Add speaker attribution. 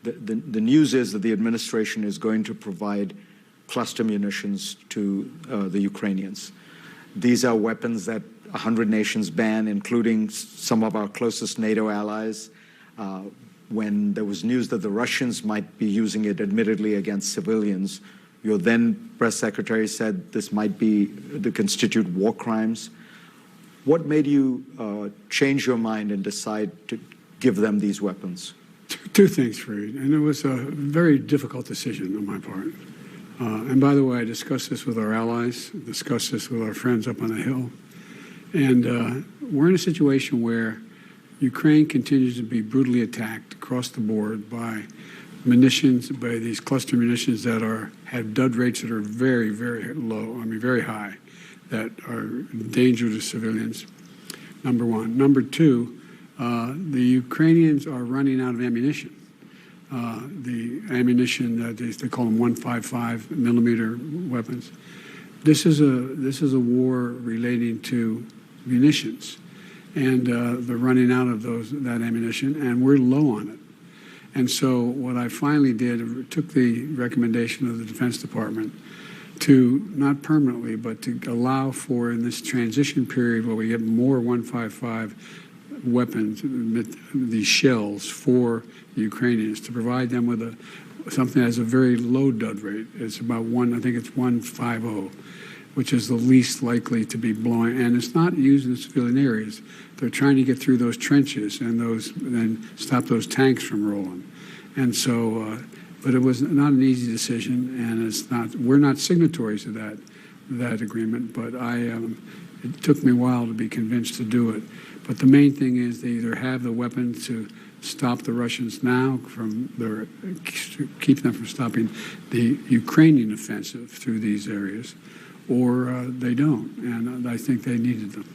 Speaker 1: the news is that the administration is going to provide cluster munitions to the Ukrainians. These are weapons that 100 nations ban, including some of our closest NATO allies. When there was news that the Russians might be using it, admittedly, against civilians, your then press secretary said this might be to constitute war crimes. What made you change your mind and decide to give them these weapons?
Speaker 2: Two things, Fareed, and it was a very difficult decision on my part. And by the way, I discussed this with our allies, discussed this with our friends up on the Hill, and we're in a situation where Ukraine continues to be brutally attacked across the board by munitions, by these cluster munitions that have dud rates that are very, very low, very high, that are a danger to civilians, number one. Number two, the Ukrainians are running out of ammunition. The ammunition that they call them 155 millimeter weapons. This is a war relating to munitions, and they're running out of that ammunition, and we're low on it. And so what I finally did, took the recommendation of the Defense Department to not permanently, but to allow for, in this transition period where we get more 155 weapons, these shells for the Ukrainians, to provide them with something that has a very low dud rate. It's about I think it's 150, which is the least likely to be blowing, and it's not used in civilian areas. They're trying to get through those trenches and stop those tanks from rolling. And so, but it was not an easy decision, and we're not signatories to that agreement, but it took me a while to be convinced to do it. But the main thing is they either have the weapons to stop the Russians now keep them from stopping the Ukrainian offensive through these areas, or they don't, and I think they needed them.